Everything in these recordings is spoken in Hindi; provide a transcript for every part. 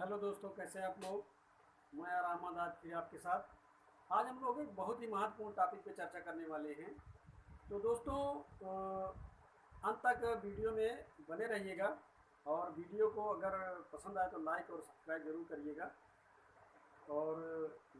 हेलो दोस्तों, कैसे हैं आप लोग। मैं यार अहमद आज फिर आपके साथ। आज हम लोग एक बहुत ही महत्वपूर्ण टॉपिक पे चर्चा करने वाले हैं। तो दोस्तों, अंत तक वीडियो में बने रहिएगा और वीडियो को अगर पसंद आए तो लाइक और सब्सक्राइब जरूर करिएगा। और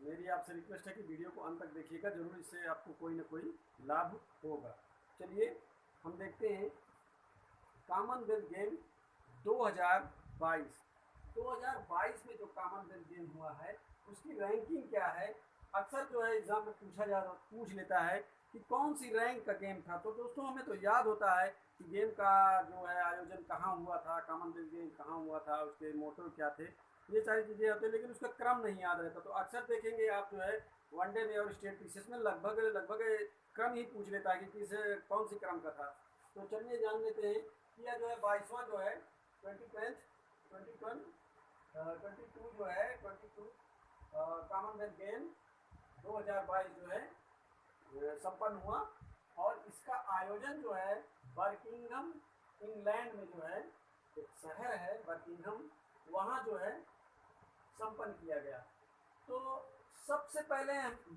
मेरी आपसे रिक्वेस्ट है कि वीडियो को अंत तक देखिएगा, ज़रूर इससे आपको कोई ना कोई लाभ होगा। चलिए हम देखते हैं कॉमनवेल्थ गेम 2022। 2022 में जो कॉमनवेल्थ गेम हुआ है उसकी रैंकिंग क्या है। अक्सर जो है एग्जाम में पूछ लेता है कि कौन सी रैंक का गेम था। तो दोस्तों, हमें तो याद होता है कि गेम का जो है आयोजन कहाँ हुआ था, कॉमनवेल्थ गेम कहाँ हुआ था, उसके मोटो क्या थे, ये सारी चीज़ें होती है, लेकिन उसका क्रम नहीं याद रहता। तो अक्सर देखेंगे आप जो है वनडे में और स्टेट पीसेस में लगभग लगभग क्रम ही पूछ लेता है कि किस कौन सी क्रम का था। तो चलिए जान लेते हैं कि यह जो है 22वां जो है 22 जो है 22 कॉमनवेल्थ गेम 2022 जो है संपन्न हुआ। और इसका आयोजन जो है बर्किंघम इंग्लैंड में जो है एक शहर है बर्किंघम, वहाँ जो है संपन्न किया गया। तो सबसे पहले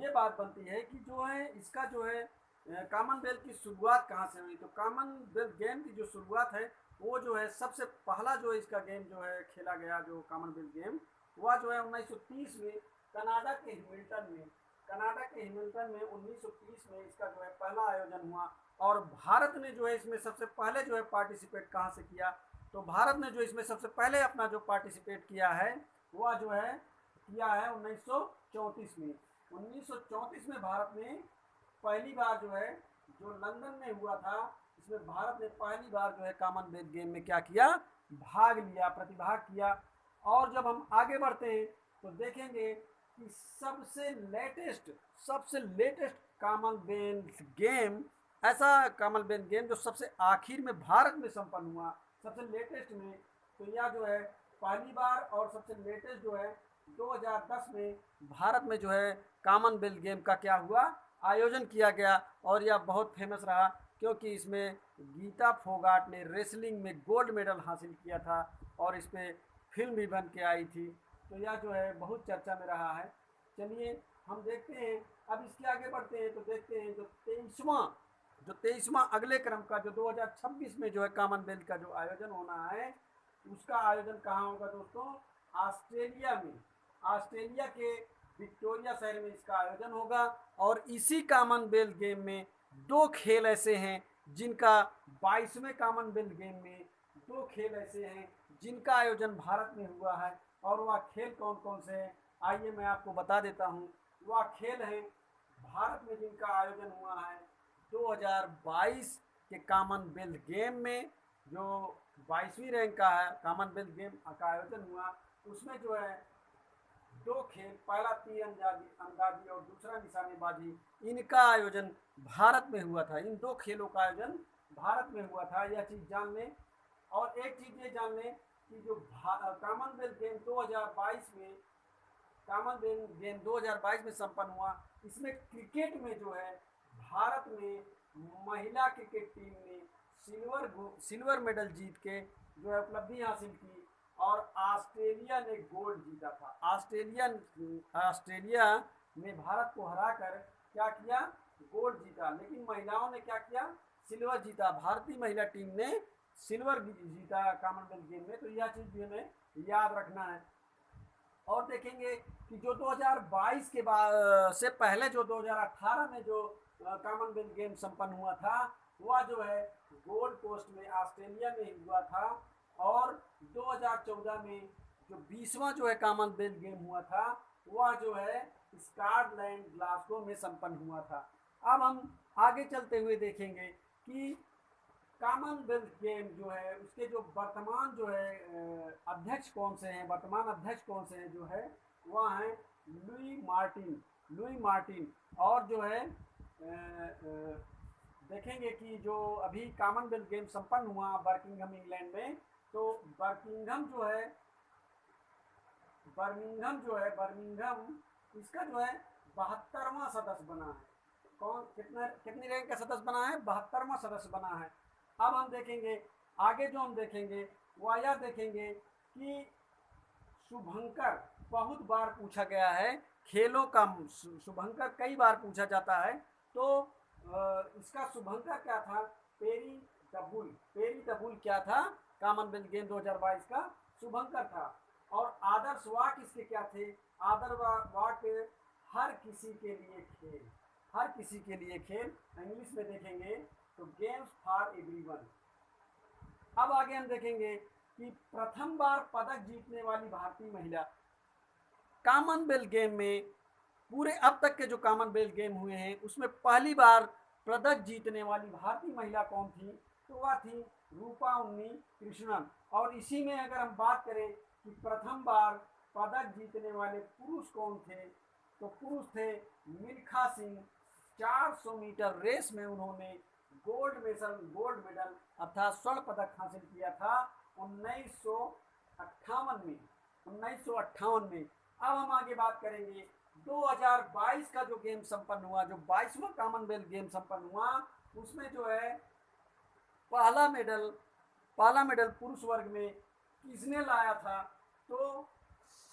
ये बात बनती है कि जो है इसका जो है कॉमनवेल्थ की शुरुआत कहाँ से हुई। तो कॉमनवेल्थ गेम की जो शुरुआत है वो जो है सबसे पहला जो इसका गेम जो है खेला गया, जो कॉमनवेल्थ गेम वह जो है 1930 में कनाडा के हिमिल्टन में 1930 में इसका जो है पहला आयोजन हुआ। और भारत ने जो है इसमें सबसे पहले जो है पार्टिसिपेट कहाँ से किया। तो भारत ने जो इसमें सबसे पहले अपना जो पार्टिसिपेट किया है वह जो है किया है 1934 में। 1934 में भारत ने पहली बार जो है जो लंदन में हुआ था, इसमें भारत ने पहली बार जो है कॉमनवेल्थ गेम में क्या किया, भाग लिया, प्रतिभाग किया। और जब हम आगे बढ़ते हैं तो देखेंगे कि सबसे लेटेस्ट कॉमनवेल्थ गेम, ऐसा कॉमनवेल्थ गेम जो सबसे आखिर में भारत में संपन्न हुआ, सबसे लेटेस्ट में, तो यह जो है पहली बार और सबसे लेटेस्ट जो है 2010 में भारत में जो है कॉमनवेल्थ गेम का क्या हुआ, आयोजन किया गया। और यह बहुत फेमस रहा क्योंकि इसमें गीता फोगाट ने रेसलिंग में गोल्ड मेडल हासिल किया था और इस पर फिल्म भी बन के आई थी। तो यह जो है बहुत चर्चा में रहा है। चलिए हम देखते हैं, अब इसके आगे बढ़ते हैं तो देखते हैं जो तेईसवां अगले क्रम का जो 2026 में जो है कॉमनवेल्थ का जो आयोजन होना है, उसका आयोजन कहाँ होगा दोस्तों, ऑस्ट्रेलिया में। ऑस्ट्रेलिया के विक्टोरिया शहर में इसका आयोजन होगा। और इसी कॉमनवेल्थ गेम में दो खेल ऐसे हैं जिनका 22वें कॉमनवेल्थ गेम में दो खेल ऐसे हैं जिनका आयोजन भारत में हुआ है। और वह खेल कौन कौन से हैं, आइए मैं आपको बता देता हूँ। वह खेल हैं भारत में जिनका आयोजन हुआ है 2022 के कॉमनवेल्थ गेम में, जो 22वीं रैंक का है कॉमनवेल्थ गेम का आयोजन हुआ। उसमें जो है दो खेल, पहला तीर अंदाजी और दूसरा निशानेबाजी, इनका आयोजन भारत में हुआ था। इन दो खेलों का आयोजन भारत में हुआ था, यह चीज़ जान लें। और एक चीज़ ये जान लें कि जो कॉमनवेल्थ गेम 2022 में कॉमनवेल्थ गेम 2022 में संपन्न हुआ, इसमें क्रिकेट में जो है भारत में महिला क्रिकेट टीम ने सिल्वर मेडल जीत के जो है उपलब्धि हासिल की। और ऑस्ट्रेलिया ने गोल्ड जीता था। ऑस्ट्रेलिया ने भारत को हराकर क्या किया, गोल्ड जीता। लेकिन महिलाओं ने क्या किया, सिल्वर जीता। भारतीय महिला टीम ने सिल्वर जीता कॉमनवेल्थ गेम में। तो यह चीज़ भी हमें याद रखना है। और देखेंगे कि जो 2022 के बाद से पहले जो 2018 में जो कॉमनवेल्थ गेम संपन्न हुआ था वह जो है गोल्ड कोस्ट में ऑस्ट्रेलिया में हुआ था। और 2014 में जो 20वां जो है कॉमनवेल्थ गेम हुआ था वह जो है स्कॉटलैंड ग्लासगो में संपन्न हुआ था। अब हम आगे चलते हुए देखेंगे कि कॉमनवेल्थ गेम जो है उसके जो वर्तमान जो है अध्यक्ष कौन से हैं, वर्तमान अध्यक्ष कौन से हैं जो है वह हैं लुई मार्टिन। और जो है देखेंगे कि जो अभी कॉमनवेल्थ गेम संपन्न हुआ बर्मिंघम इंग्लैंड में, तो बर्मिंघम इसका जो है 72वां सदस्य बना है। कौन कितनी रैंक का सदस्य बना है, 72वां सदस्य बना है। अब हम देखेंगे आगे, जो हम देखेंगे वह यह देखेंगे कि शुभंकर बहुत बार पूछा गया है, खेलों का शुभंकर कई बार पूछा जाता है। तो इसका शुभंकर क्या था? Peri the bull. Peri the bull क्या था? कॉमनवेल्थ गेम 2022 का शुभंकर था। और आदर्श वाक्य इसके क्या थे? आदर्श वाक्य हर किसी के लिए खेल, हर किसी के लिए खेल। इंग्लिश में देखेंगे तो गेम्स फॉर एवरीवन। अब आगे हम देखेंगे कि प्रथम बार पदक जीतने वाली भारतीय महिला कॉमनवेल्थ गेम में, पूरे अब तक के जो कॉमनवेल्थ गेम हुए हैं उसमें पहली बार पदक जीतने वाली भारतीय महिला कौन थी? तो वह थी रूपा उन्नी कृष्णन। और इसी में अगर हम बात करें कि प्रथम बार पदक जीतने वाले पुरुष कौन थे, तो पुरुष थे मिल्खा सिंह। 400 मीटर रेस में उन्होंने गोल्ड मेडल अर्थात स्वर्ण पदक हासिल किया था 1958 में। 1958 में। अब हम आगे बात करेंगे 2022 का जो गेम संपन्न हुआ, जो 22वां कॉमनवेल्थ गेम संपन्न हुआ, उसमें जो है पहला मेडल पुरुष वर्ग में किसने लाया था? तो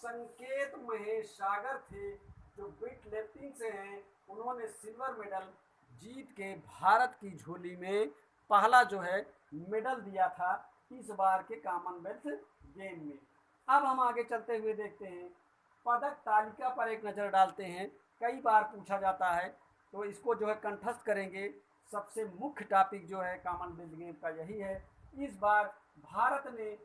संकेत महेश सागर थे, जो वेट लिफ्टिंग से हैं। उन्होंने सिल्वर मेडल जीत के भारत की झोली में पहला जो है मेडल दिया था इस बार के कॉमनवेल्थ गेम में। अब हम आगे चलते हुए देखते हैं, पदक तालिका पर एक नज़र डालते हैं। कई बार पूछा जाता है, तो इसको जो है कंठस्थ करेंगे। सबसे मुख्य टॉपिक जो है कॉमनवेल्थ गेम का यही है। इस बार भारत ने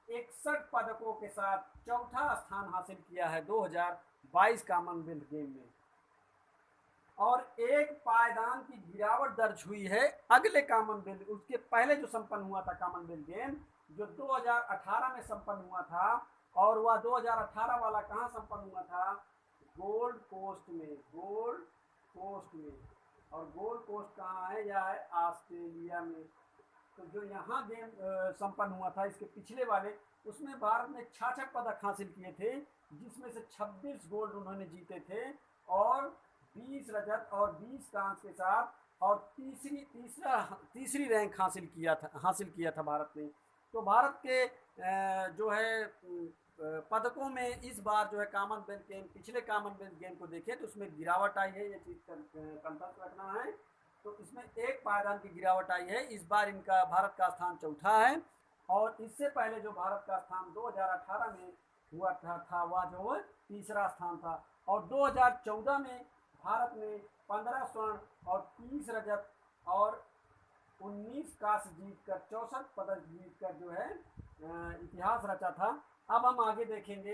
61 पदकों के साथ चौथा स्थान हासिल किया है 2022 कॉमनवेल्थ गेम में। और एक पायदान की गिरावट दर्ज हुई है अगले कॉमनवेल्थ, उसके पहले जो संपन्न हुआ था कॉमनवेल्थ गेम, जो 2018 में संपन्न हुआ था। और वह 2018 वाला कहाँ संपन्न हुआ था? गोल्ड कोस्ट में। गोल्ड कोस्ट में। और गोल्ड कोस्ट कहाँ है? यह है ऑस्ट्रेलिया में। तो जो यहाँ गेम संपन्न हुआ था इसके पिछले वाले, उसमें भारत ने 66 पदक हासिल किए थे, जिसमें से 26 गोल्ड उन्होंने जीते थे और 20 रजत और 20 कांस्य के साथ। और तीसरी रैंक हासिल किया था भारत ने। तो भारत के जो है पदकों में इस बार जो है कॉमनवेल्थ गेम, पिछले कॉमनवेल्थ गेम को देखें तो उसमें गिरावट आई है, ये चीज़ कंठस्थ रखना है। तो इसमें एक पायदान की गिरावट आई है। इस बार इनका भारत का स्थान चौथा है। और इससे पहले जो भारत का स्थान 2018 में हुआ था वह जो तीसरा स्थान था। और 2014 में भारत ने 15 स्वर्ण और 30 रजत और 19 कांस्य जीतकर 64 पदक जीतकर जो है इतिहास रचा था। अब हम आगे देखेंगे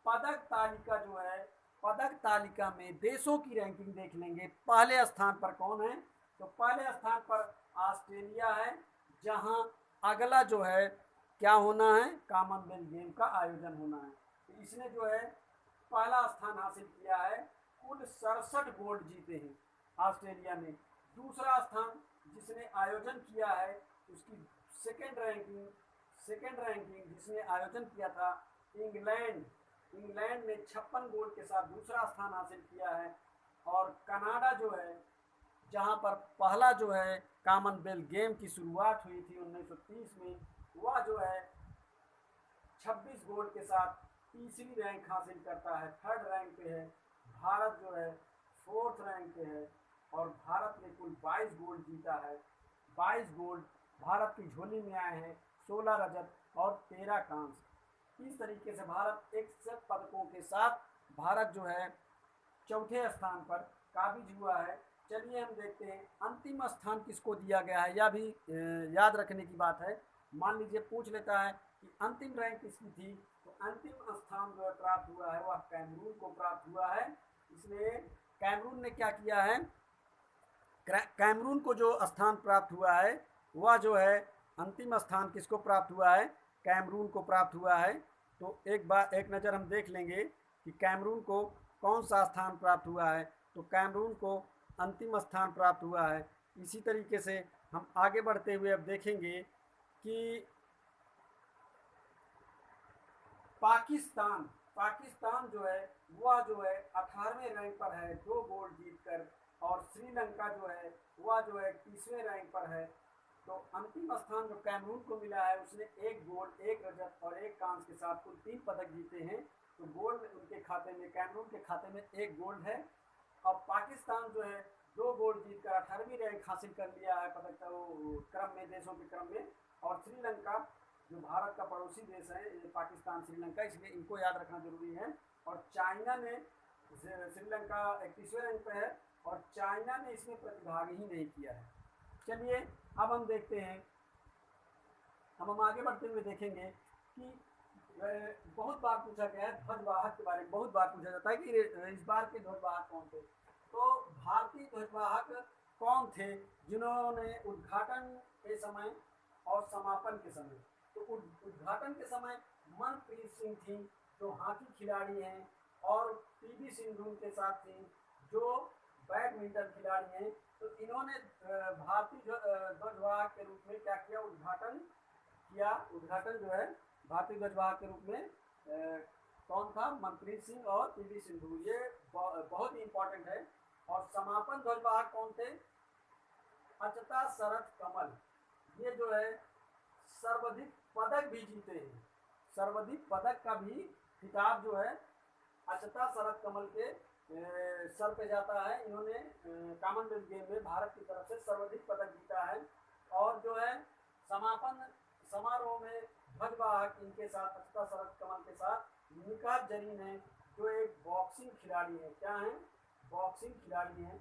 पदक तालिका जो है, पदक तालिका में देशों की रैंकिंग देख लेंगे। पहले स्थान पर कौन है? तो पहले स्थान पर ऑस्ट्रेलिया है, जहां अगला जो है क्या होना है? कॉमनवेल्थ गेम का आयोजन होना है। तो इसने जो है पहला स्थान हासिल किया है, कुल 67 गोल्ड जीते हैं ऑस्ट्रेलिया ने। दूसरा स्थान जिसने आयोजन किया है, उसकी सेकेंड रैंकिंग जिसने आयोजन किया था इंग्लैंड ने 56 गोल्ड के साथ दूसरा स्थान हासिल किया है। और कनाडा जो है, जहां पर पहला जो है कॉमनवेल्थ गेम की शुरुआत हुई थी 1930 में, वह जो है 26 गोल्ड के साथ तीसरी रैंक हासिल करता है, थर्ड रैंक पे है। भारत जो है फोर्थ रैंक पे है। और भारत ने कुल 22 गोल्ड जीता है। 22 गोल्ड भारत की झोली में आए हैं, 16 रजत और 13 कांस्य। इस तरीके से भारत 61 पदकों के साथ भारत जो है चौथे स्थान पर काबिज हुआ है। चलिए हम देखते हैं अंतिम स्थान किसको दिया गया है, यह भी याद रखने की बात है। मान लीजिए पूछ लेता है कि अंतिम रैंक किसकी थी, तो अंतिम स्थान जो प्राप्त हुआ है वह कैमरून को प्राप्त हुआ है। इसलिए कैमरून ने क्या किया है? कैमरून को जो स्थान प्राप्त हुआ है वह जो है अंतिम स्थान किसको प्राप्त हुआ है? कैमरून को प्राप्त हुआ है। तो एक नज़र हम देख लेंगे कि कैमरून को कौन सा स्थान प्राप्त हुआ है। तो कैमरून को अंतिम स्थान प्राप्त हुआ है। इसी तरीके से हम आगे बढ़ते हुए अब देखेंगे कि पाकिस्तान जो है वह जो है 18वें रैंक पर है 2 गोल्ड जीतकर। और श्रीलंका जो है वह जो है 30वें रैंक पर है तो अंतिम स्थान जो कैमरून को मिला है, उसने 1 गोल्ड, 1 रजत और 1 कांस्य के साथ कुल 3 पदक जीते हैं। तो गोल्ड उनके खाते में, कैमरून के खाते में 1 गोल्ड है। और पाकिस्तान जो है 2 गोल्ड जीतकर 18वीं रैंक हासिल कर लिया है पदक क्रम में, देशों के क्रम में। और श्रीलंका जो भारत का पड़ोसी देश है, पाकिस्तान श्रीलंका, इसलिए इनको याद रखना जरूरी है। और चाइना ने, श्रीलंका 31वें रैंक पे है और चाइना ने इसमें प्रतिभाग ही नहीं किया है। चलिए अब हम देखते हैं, अब हम आगे बढ़ते हुए देखेंगे कि बहुत बार पूछा गया है ध्वजवाहक के बारे में, बहुत बार पूछा जाता है कि इस बार के ध्वजवाहक कौन थे। तो भारतीय ध्वजवाहक कौन थे जिन्होंने उद्घाटन के समय और समापन के समय, तो उद्घाटन के समय मनप्रीत सिंह थी जो हॉकी खिलाड़ी हैं, और पीवी सिंधु के साथ थी जो बैडमिंटन खिलाड़ी हैं। तो इन्होंने भारतीय ध्वजवाहक के रूप में क्या किया, उद्घाटन किया। उद्घाटन जो है भारतीय ध्वजवाहक के रूप में कौन था, मनप्रीत सिंह और पीवी सिंधु, ये बहुत ही इंपॉर्टेंट है। और समापन ध्वजवाहक कौन थे, अचता शरथ कमल, ये जो है सर्वाधिक पदक भी जीते हैं, सर्वाधिक पदक का भी खिताब जो है अचता शरथ कमल के सर पे जाता है। इन्होंने कॉमनवेल्थ गेम में भारत की तरफ से सर्वाधिक पदक जीता है। और जो है समापन समारोह में ध्वजवाहक इनके साथ, अचता शरथ कमल के साथ निकात जरीन है जो एक बॉक्सिंग खिलाड़ी है। क्या है, बॉक्सिंग खिलाड़ी हैं।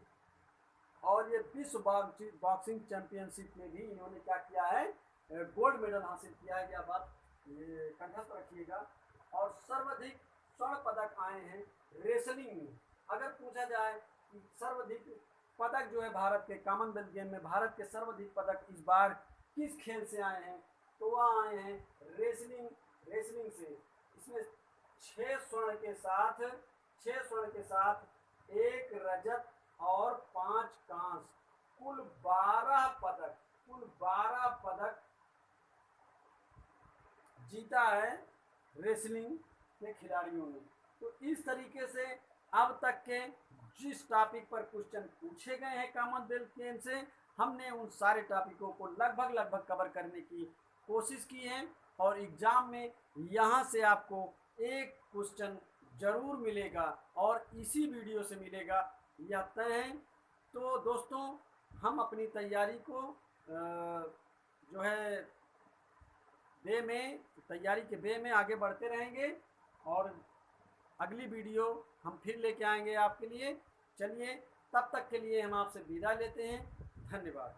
और ये विश्व बॉक्सिंग चैंपियनशिप में भी इन्होंने क्या किया है, गोल्ड मेडल हासिल किया है। यह बात कंठस्थ रखिएगा। और सर्वाधिक स्वर्ण पदक आए हैं रेसलिंग में। अगर पूछा जाए कि सर्वाधिक पदक जो है भारत के कॉमनवेल्थ गेम में, भारत के सर्वाधिक पदक इस बार किस खेल से आए हैं, तो वह आए हैं रेसलिंग से। इसमें 6 स्वर्ण के साथ 1 रजत और 5 कांस्य, कुल 12 पदक जीता है रेसलिंग के खिलाड़ियों ने। तो इस तरीके से अब तक के जिस टॉपिक पर क्वेश्चन पूछे गए हैं कॉमनवेल्थ गेम से, हमने उन सारे टॉपिकों को लगभग कवर करने की कोशिश की है। और एग्जाम में यहाँ से आपको एक क्वेश्चन जरूर मिलेगा और इसी वीडियो से मिलेगा, यह तय है। तो दोस्तों, हम अपनी तैयारी को जो है तैयारी के वे में आगे बढ़ते रहेंगे और अगली वीडियो हम फिर लेके आएंगे आपके लिए। चलिए, तब तक के लिए हम आपसे विदा लेते हैं। धन्यवाद।